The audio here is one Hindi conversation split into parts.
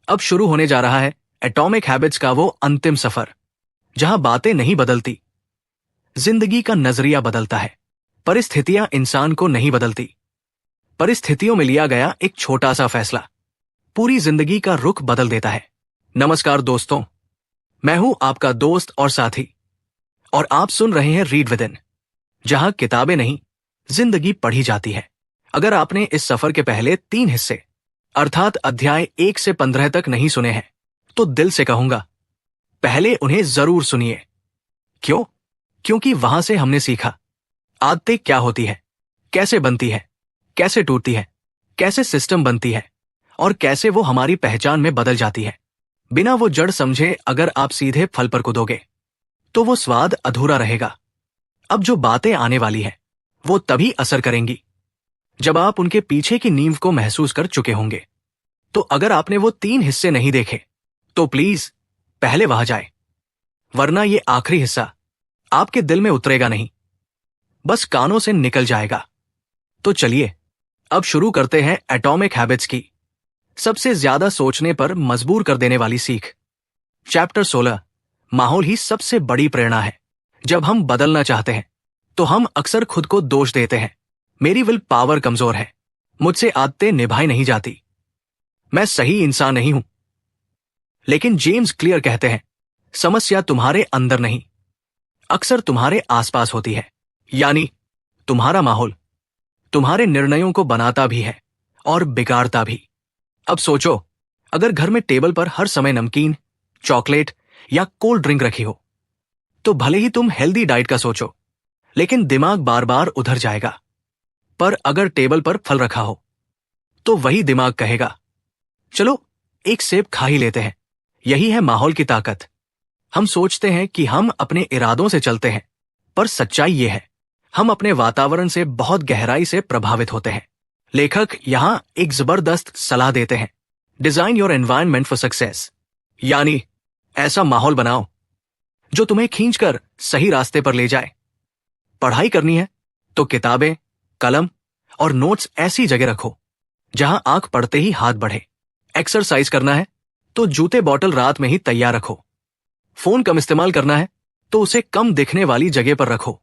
अब शुरू होने जा रहा है एटॉमिक हैबिट्स का वो अंतिम सफर, जहां बातें नहीं बदलती, जिंदगी का नजरिया बदलता है। परिस्थितियां इंसान को नहीं बदलती, परिस्थितियों में लिया गया एक छोटा सा फैसला पूरी जिंदगी का रुख बदल देता है। नमस्कार दोस्तों, मैं हूं आपका दोस्त और साथी, और आप सुन रहे हैं रीड विद इन, जहां किताबें नहीं, जिंदगी पढ़ी जाती है। अगर आपने इस सफर के पहले 3 हिस्से अर्थात अध्याय 1 से 15 तक नहीं सुने हैं, तो दिल से कहूंगा पहले उन्हें जरूर सुनिए। क्यों? क्योंकि वहां से हमने सीखा आदतें क्या होती है, कैसे बनती है, कैसे टूटती है, कैसे सिस्टम बनती है, और कैसे वो हमारी पहचान में बदल जाती है। बिना वो जड़ समझे अगर आप सीधे फल पर कूदोगे तो वो स्वाद अधूरा रहेगा। अब जो बातें आने वाली है वो तभी असर करेंगी जब आप उनके पीछे की नींव को महसूस कर चुके होंगे। तो अगर आपने वो 3 हिस्से नहीं देखे तो प्लीज पहले वहां जाए, वरना ये आखिरी हिस्सा आपके दिल में उतरेगा नहीं, बस कानों से निकल जाएगा। तो चलिए अब शुरू करते हैं एटॉमिक हैबिट्स की सबसे ज्यादा सोचने पर मजबूर कर देने वाली सीख। चैप्टर 16, माहौल ही सबसे बड़ी प्रेरणा है। जब हम बदलना चाहते हैं तो हम अक्सर खुद को दोष देते हैं। मेरी विल पावर कमजोर है, मुझसे आदतें निभाई नहीं जाती, मैं सही इंसान नहीं हूं। लेकिन जेम्स क्लियर कहते हैं समस्या तुम्हारे अंदर नहीं, अक्सर तुम्हारे आसपास होती है। यानी तुम्हारा माहौल तुम्हारे निर्णयों को बनाता भी है और बिगाड़ता भी। अब सोचो, अगर घर में टेबल पर हर समय नमकीन, चॉकलेट या कोल्ड ड्रिंक रखी हो, तो भले ही तुम हेल्दी डाइट का सोचो, लेकिन दिमाग बार बार उधर जाएगा। पर अगर टेबल पर फल रखा हो तो वही दिमाग कहेगा चलो एक सेब खा ही लेते हैं। यही है माहौल की ताकत। हम सोचते हैं कि हम अपने इरादों से चलते हैं, पर सच्चाई ये है हम अपने वातावरण से बहुत गहराई से प्रभावित होते हैं। लेखक यहां एक जबरदस्त सलाह देते हैं, design your environment for success. यानी ऐसा माहौल बनाओ जो तुम्हें खींचकर सही रास्ते पर ले जाए। पढ़ाई करनी है तो किताबें, कलम और नोट्स ऐसी जगह रखो जहां आंख पड़ते ही हाथ बढ़े। एक्सरसाइज करना है तो जूते बॉटल रात में ही तैयार रखो। फोन कम इस्तेमाल करना है तो उसे कम दिखने वाली जगह पर रखो।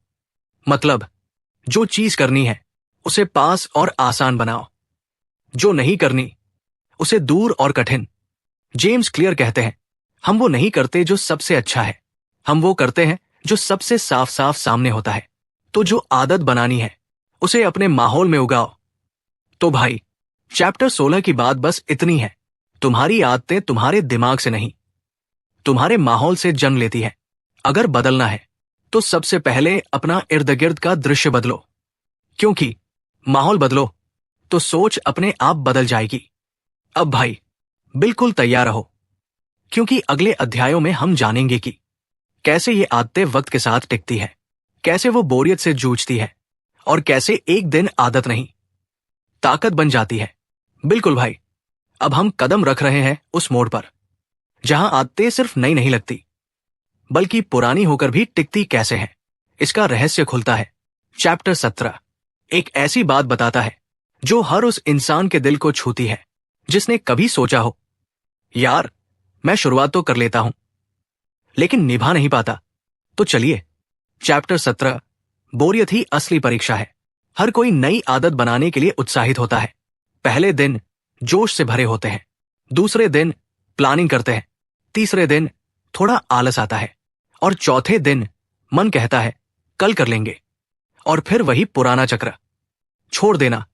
मतलब जो चीज करनी है उसे पास और आसान बनाओ, जो नहीं करनी उसे दूर और कठिन। जेम्स क्लियर कहते हैं हम वो नहीं करते जो सबसे अच्छा है, हम वो करते हैं जो सबसे साफ साफ सामने होता है। तो जो आदत बनानी है उसे अपने माहौल में उगाओ। तो भाई, चैप्टर 16 की बात बस इतनी है, तुम्हारी आदतें तुम्हारे दिमाग से नहीं, तुम्हारे माहौल से जन्म लेती है। अगर बदलना है तो सबसे पहले अपना इर्द गिर्द का दृश्य बदलो, क्योंकि माहौल बदलो तो सोच अपने आप बदल जाएगी। अब भाई बिल्कुल तैयार रहो, क्योंकि अगले अध्यायों में हम जानेंगे कि कैसे ये आदतें वक्त के साथ टिकती है, कैसे वो बोरियत से जूझती है, और कैसे एक दिन आदत नहीं ताकत बन जाती है। बिल्कुल भाई, अब हम कदम रख रहे हैं उस मोड़ पर जहां आदतें सिर्फ नई नहीं लगती, बल्कि पुरानी होकर भी टिकती कैसे हैं, इसका रहस्य खुलता है। चैप्टर 17 एक ऐसी बात बताता है जो हर उस इंसान के दिल को छूती है जिसने कभी सोचा हो यार मैं शुरुआत तो कर लेता हूं लेकिन निभा नहीं पाता। तो चलिए, चैप्टर 17 बोरियत ही असली परीक्षा है। हर कोई नई आदत बनाने के लिए उत्साहित होता है। पहले दिन जोश से भरे होते हैं, दूसरे दिन प्लानिंग करते हैं, तीसरे दिन थोड़ा आलस आता है, और चौथे दिन मन कहता है कल कर लेंगे। और फिर वही पुराना चक्र, छोड़ देना,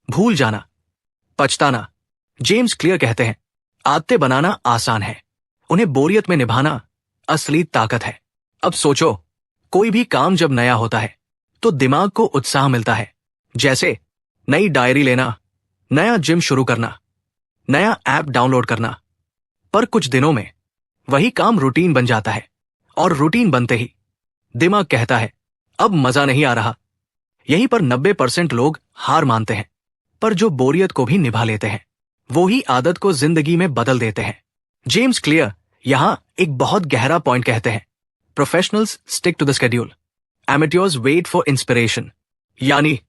भूल जाना, पछताना। जेम्स क्लियर कहते हैं आदतें बनाना आसान है, उन्हें बोरियत में निभाना असली ताकत है। अब सोचो, कोई भी काम जब नया होता है तो दिमाग को उत्साह मिलता है, जैसे नई डायरी लेना, नया जिम शुरू करना, नया ऐप डाउनलोड करना। पर कुछ दिनों में वही काम रूटीन बन जाता है, और रूटीन बनते ही दिमाग कहता है अब मजा नहीं आ रहा। यहीं पर 90% लोग हार मानते हैं, पर जो बोरियत को भी निभा लेते हैं वो ही आदत को जिंदगी में बदल देते हैं। जेम्स क्लियर यहां एक बहुत गहरा पॉइंट कहते हैं, professionals stick to the schedule, amateurs wait for inspiration. यानी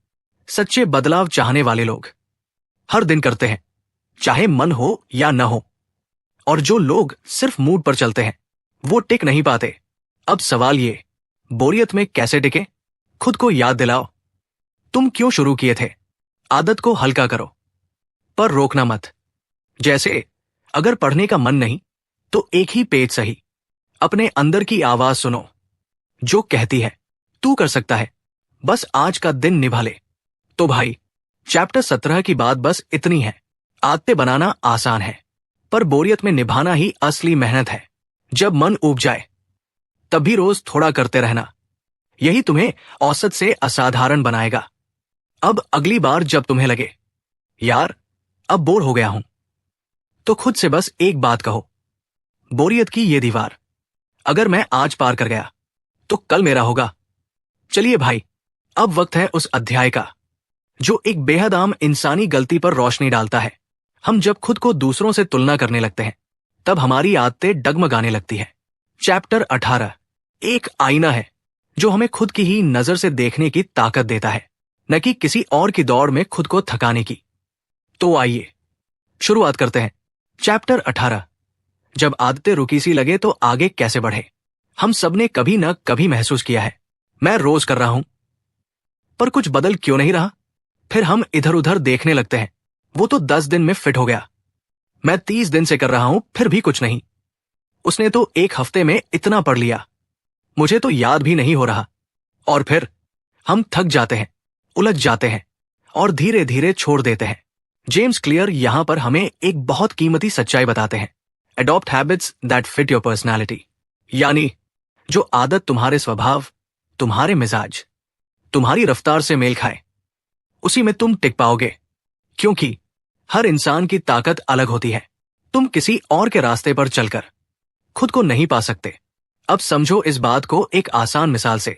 सच्चे बदलाव चाहने वाले लोग हर दिन करते हैं, चाहे मन हो या न हो। और जो लोग सिर्फ मूड पर चलते हैं वो टिक नहीं पाते। अब सवाल ये, बोरियत में कैसे टिके? खुद को याद दिलाओ, तुम क्यों शुरू किए थे। आदत को हल्का करो, पर रोकना मत। जैसे अगर पढ़ने का मन नहीं तो एक ही पेज सही। अपने अंदर की आवाज सुनो जो कहती है तू कर सकता है, बस आज का दिन निभा ले। तो भाई, चैप्टर 17 की बात बस इतनी है। आदतें बनाना आसान है, पर बोरियत में निभाना ही असली मेहनत है। जब मन ऊब जाए तब भी रोज थोड़ा करते रहना, यही तुम्हें औसत से असाधारण बनाएगा। अब अगली बार जब तुम्हें लगे यार अब बोर हो गया हूं, तो खुद से बस एक बात कहो, बोरियत की ये दीवार अगर मैं आज पार कर गया तो कल मेरा होगा। चलिए भाई, अब वक्त है उस अध्याय का जो एक बेहद आम इंसानी गलती पर रोशनी डालता है। हम जब खुद को दूसरों से तुलना करने लगते हैं तब हमारी आदतें डगमगाने लगती है। चैप्टर 18 एक आईना है जो हमें खुद की ही नजर से देखने की ताकत देता है, न कि किसी और की दौड़ में खुद को थकाने की। तो आइए शुरुआत करते हैं। चैप्टर 18 जब आदतें रुकी सी लगे तो आगे कैसे बढ़े। हम सबने कभी न कभी महसूस किया है, मैं रोज कर रहा हूं पर कुछ बदल क्यों नहीं रहा। फिर हम इधर उधर देखने लगते हैं, वो तो 10 दिन में फिट हो गया, मैं 30 दिन से कर रहा हूं फिर भी कुछ नहीं। उसने तो एक हफ्ते में इतना पढ़ लिया, मुझे तो याद भी नहीं हो रहा। और फिर हम थक जाते हैं, उलझ जाते हैं और धीरे धीरे छोड़ देते हैं। जेम्स क्लियर यहां पर हमें एक बहुत कीमती सच्चाई बताते हैं, adopt habits that fit your personality. यानी जो आदत तुम्हारे स्वभाव, तुम्हारे मिजाज, तुम्हारी रफ्तार से मेल खाए उसी में तुम टिक पाओगे। क्योंकि हर इंसान की ताकत अलग होती है, तुम किसी और के रास्ते पर चलकर खुद को नहीं पा सकते। अब समझो इस बात को एक आसान मिसाल से।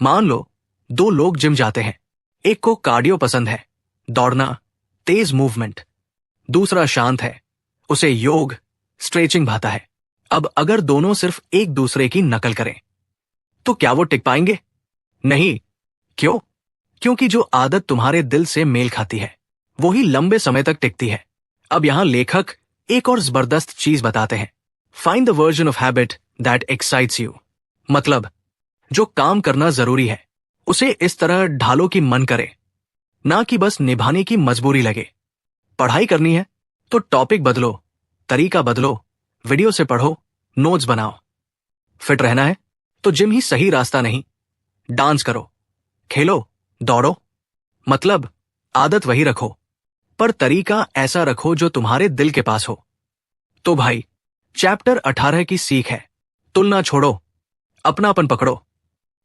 मान लो 2 लोग जिम जाते हैं, एक को कार्डियो पसंद है, दौड़ना, तेज मूवमेंट, दूसरा शांत है, उसे योग, स्ट्रेचिंग भाता है। अब अगर दोनों सिर्फ एक दूसरे की नकल करें तो क्या वो टिक पाएंगे? नहीं। क्यों? क्योंकि जो आदत तुम्हारे दिल से मेल खाती है वो ही लंबे समय तक टिकती है। अब यहां लेखक एक और जबरदस्त चीज बताते हैं, find the version of habit that excites you. मतलब जो काम करना जरूरी है उसे इस तरह ढालो कि मन करे, ना कि बस निभाने की मजबूरी लगे। पढ़ाई करनी है तो टॉपिक बदलो, तरीका बदलो, वीडियो से पढ़ो, नोट्स बनाओ। फिट रहना है तो जिम ही सही रास्ता नहीं, डांस करो, खेलो, दौड़ो। मतलब आदत वही रखो पर तरीका ऐसा रखो जो तुम्हारे दिल के पास हो। तो भाई, चैप्टर 18 की सीख है, तुलना छोड़ो, अपनापन पकड़ो।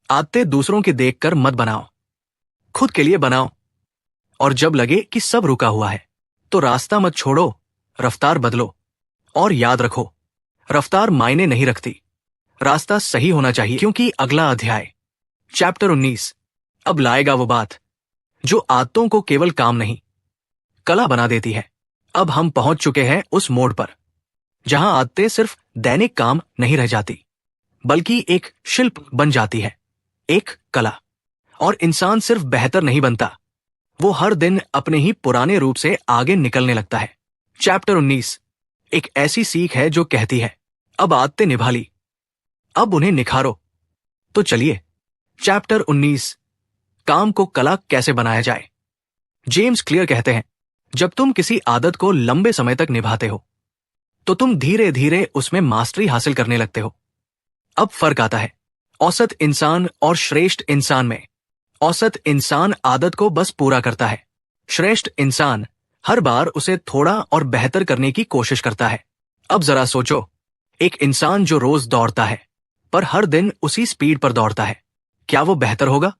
आदतें दूसरों की देखकर मत बनाओ, खुद के लिए बनाओ। और जब लगे कि सब रुका हुआ है तो रास्ता मत छोड़ो, रफ्तार बदलो। और याद रखो, रफ्तार मायने नहीं रखती, रास्ता सही होना चाहिए। क्योंकि अगला अध्याय चैप्टर 19 अब लाएगा वो बात जो आदतों को केवल काम नहीं, कला बना देती है। अब हम पहुंच चुके हैं उस मोड़ पर जहां आदतें सिर्फ दैनिक काम नहीं रह जाती बल्कि एक शिल्प बन जाती है, एक कला। और इंसान सिर्फ बेहतर नहीं बनता, वो हर दिन अपने ही पुराने रूप से आगे निकलने लगता है। चैप्टर 19 एक ऐसी सीख है जो कहती है अब आदतें निभा ली, अब उन्हें निखारो। तो चलिए, चैप्टर 19 काम को कला कैसे बनाया जाए। जेम्स क्लियर कहते हैं, जब तुम किसी आदत को लंबे समय तक निभाते हो तो तुम धीरे धीरे उसमें मास्टरी हासिल करने लगते हो। अब फर्क आता है औसत इंसान और श्रेष्ठ इंसान में। औसत इंसान आदत को बस पूरा करता है, श्रेष्ठ इंसान हर बार उसे थोड़ा और बेहतर करने की कोशिश करता है। अब जरा सोचो, एक इंसान जो रोज दौड़ता है पर हर दिन उसी स्पीड पर दौड़ता है, क्या वो बेहतर होगा?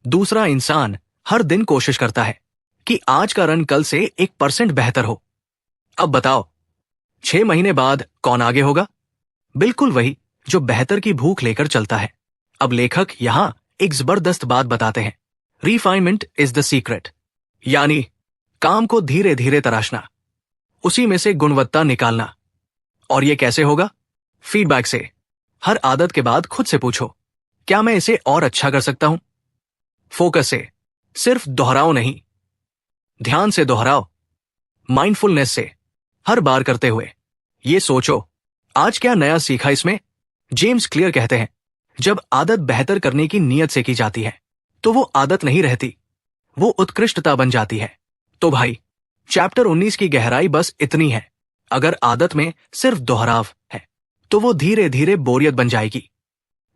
दूसरा इंसान हर दिन कोशिश करता है कि आज का रन कल से 1% बेहतर हो। अब बताओ 6 महीने बाद कौन आगे होगा? बिल्कुल वही जो बेहतर की भूख लेकर चलता है। अब लेखक यहां एक जबरदस्त बात बताते हैं, रिफाइनमेंट इज द सीक्रेट। यानी काम को धीरे धीरे तराशना, उसी में से गुणवत्ता निकालना। और ये कैसे होगा? फीडबैक से। हर आदत के बाद खुद से पूछो, क्या मैं इसे और अच्छा कर सकता हूं? फोकस से, सिर्फ दोहराओ नहीं, ध्यान से दोहराओ। माइंडफुलनेस से, हर बार करते हुए ये सोचो, आज क्या नया सीखा इसमें? जेम्स क्लियर कहते हैं, जब आदत बेहतर करने की नीयत से की जाती है तो वो आदत नहीं रहती, वो उत्कृष्टता बन जाती है। तो भाई, चैप्टर 19 की गहराई बस इतनी है, अगर आदत में सिर्फ दोहराव है तो वो धीरे धीरे बोरियत बन जाएगी,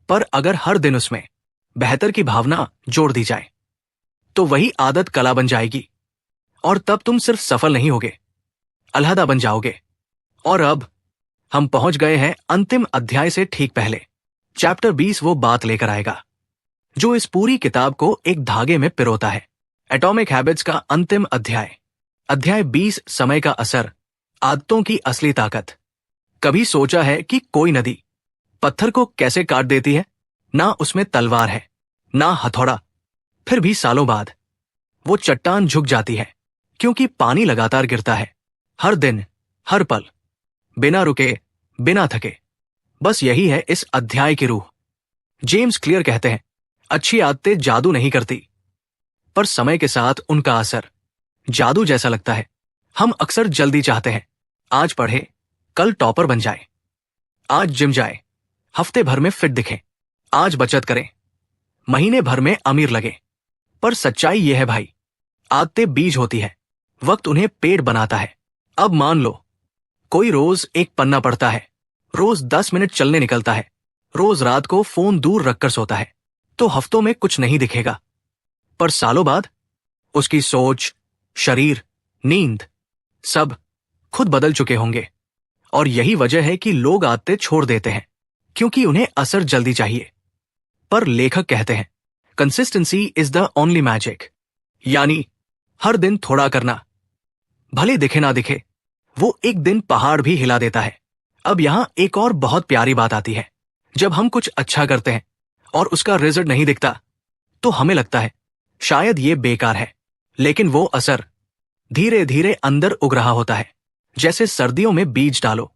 पर अगर हर दिन उसमें बेहतर की भावना जोड़ दी जाए तो वही आदत कला बन जाएगी, और तब तुम सिर्फ सफल नहीं होगे, अलहदा बन जाओगे। और अब हम पहुंच गए हैं अंतिम अध्याय से ठीक पहले। चैप्टर 20 वो बात लेकर आएगा जो इस पूरी किताब को एक धागे में पिरोता है। एटॉमिक हैबिट्स का अंतिम अध्याय, अध्याय 20, समय का असर, आदतों की असली ताकत। कभी सोचा है कि कोई नदी पत्थर को कैसे काट देती है? ना उसमें तलवार है, ना हथौड़ा, फिर भी सालों बाद वो चट्टान झुक जाती है, क्योंकि पानी लगातार गिरता है, हर दिन, हर पल, बिना रुके, बिना थके। बस यही है इस अध्याय की रूह। जेम्स क्लियर कहते हैं, अच्छी आदतें जादू नहीं करती, पर समय के साथ उनका असर जादू जैसा लगता है। हम अक्सर जल्दी चाहते हैं, आज पढ़े, कल टॉपर बन जाए, आज जिम जाए, हफ्ते भर में फिट दिखे, आज बचत करें, महीने भर में अमीर लगे। पर सच्चाई यह है भाई, आदतें बीज होती है, वक्त उन्हें पेड़ बनाता है। अब मान लो कोई रोज एक पन्ना पढ़ता है, रोज 10 मिनट चलने निकलता है, रोज रात को फोन दूर रखकर सोता है, तो हफ्तों में कुछ नहीं दिखेगा, पर सालों बाद उसकी सोच, शरीर, नींद सब खुद बदल चुके होंगे। और यही वजह है कि लोग आदतें छोड़ देते हैं, क्योंकि उन्हें असर जल्दी चाहिए। पर लेखक कहते हैं, consistency is the only magic, यानी हर दिन थोड़ा करना, भले दिखे ना दिखे, वो एक दिन पहाड़ भी हिला देता है। अब यहां एक और बहुत प्यारी बात आती है, जब हम कुछ अच्छा करते हैं और उसका रिजल्ट नहीं दिखता तो हमें लगता है शायद ये बेकार है, लेकिन वो असर धीरे धीरे अंदर उग रहा होता है। जैसे सर्दियों में बीज डालो,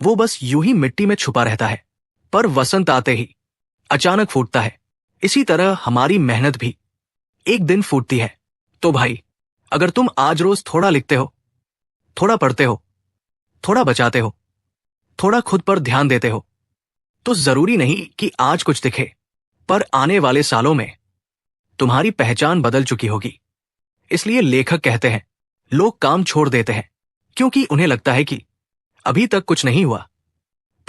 वो बस यूं ही मिट्टी में छुपा रहता है, पर वसंत आते ही अचानक फूटता है। इसी तरह हमारी मेहनत भी एक दिन फूटती है। तो भाई, अगर तुम आज रोज थोड़ा लिखते हो, थोड़ा पढ़ते हो, थोड़ा बचाते हो, थोड़ा खुद पर ध्यान देते हो, तो जरूरी नहीं कि आज कुछ दिखे, पर आने वाले सालों में तुम्हारी पहचान बदल चुकी होगी। इसलिए लेखक कहते हैं, लोग काम छोड़ देते हैं क्योंकि उन्हें लगता है कि अभी तक कुछ नहीं हुआ,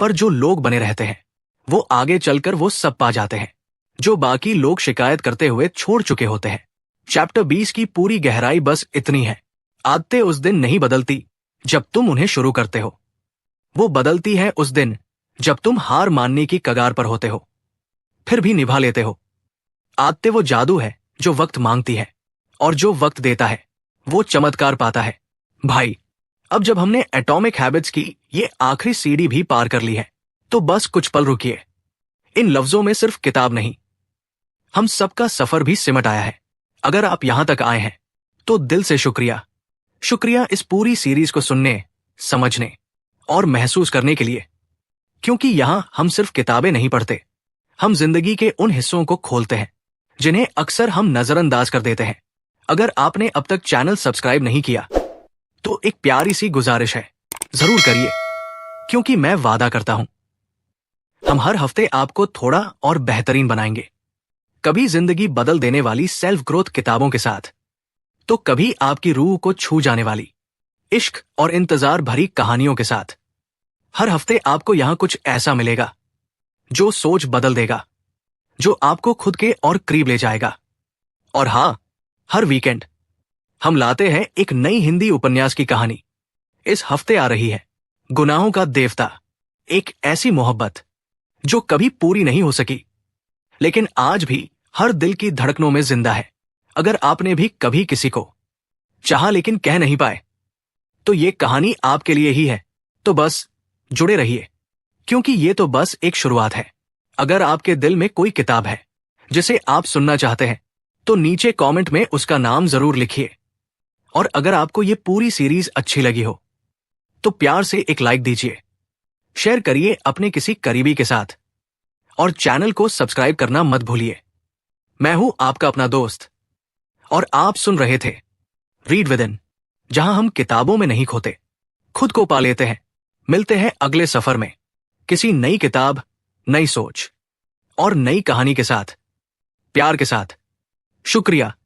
पर जो लोग बने रहते हैं वो आगे चलकर वो सब पा जाते हैं जो बाकी लोग शिकायत करते हुए छोड़ चुके होते हैं। चैप्टर 20 की पूरी गहराई बस इतनी है, आदतें उस दिन नहीं बदलती जब तुम उन्हें शुरू करते हो, वो बदलती है उस दिन जब तुम हार मानने की कगार पर होते हो, फिर भी निभा लेते हो। आदतें वो जादू है जो वक्त मांगती है, और जो वक्त देता है वो चमत्कार पाता है। भाई, अब जब हमने एटॉमिक हैबिट्स की ये आखिरी सीढ़ी भी पार कर ली है, तो बस कुछ पल रुकिए। इन लफ्जों में सिर्फ किताब नहीं, हम सबका सफर भी सिमट आया है। अगर आप यहां तक आए हैं तो दिल से शुक्रिया। शुक्रिया इस पूरी सीरीज को सुनने, समझने और महसूस करने के लिए, क्योंकि यहां हम सिर्फ किताबें नहीं पढ़ते, हम जिंदगी के उन हिस्सों को खोलते हैं जिन्हें अक्सर हम नजरअंदाज कर देते हैं। अगर आपने अब तक चैनल सब्सक्राइब नहीं किया तो एक प्यारी सी गुजारिश है, जरूर करिए, क्योंकि मैं वादा करता हूं हम हर हफ्ते आपको थोड़ा और बेहतरीन बनाएंगे। कभी जिंदगी बदल देने वाली सेल्फ ग्रोथ किताबों के साथ, तो कभी आपकी रूह को छू जाने वाली इश्क और इंतजार भरी कहानियों के साथ। हर हफ्ते आपको यहां कुछ ऐसा मिलेगा जो सोच बदल देगा, जो आपको खुद के और करीब ले जाएगा। और हां, हर वीकेंड हम लाते हैं एक नई हिंदी उपन्यास की कहानी। इस हफ्ते आ रही है गुनाहों का देवता, एक ऐसी मोहब्बत जो कभी पूरी नहीं हो सकी, लेकिन आज भी हर दिल की धड़कनों में जिंदा है। अगर आपने भी कभी किसी को चाहा लेकिन कह नहीं पाए, तो ये कहानी आपके लिए ही है। तो बस जुड़े रहिए, क्योंकि ये तो बस एक शुरुआत है। अगर आपके दिल में कोई किताब है जिसे आप सुनना चाहते हैं, तो नीचे कमेंट में उसका नाम जरूर लिखिए। और अगर आपको ये पूरी सीरीज अच्छी लगी हो तो प्यार से एक लाइक दीजिए, शेयर करिए अपने किसी करीबी के साथ, और चैनल को सब्सक्राइब करना मत भूलिए। मैं हूं आपका अपना दोस्त, और आप सुन रहे थे रीड विद इन, जहां हम किताबों में नहीं खोते, खुद को पा लेते हैं। मिलते हैं अगले सफर में, किसी नई किताब, नई सोच और नई कहानी के साथ। प्यार के साथ। शुक्रिया।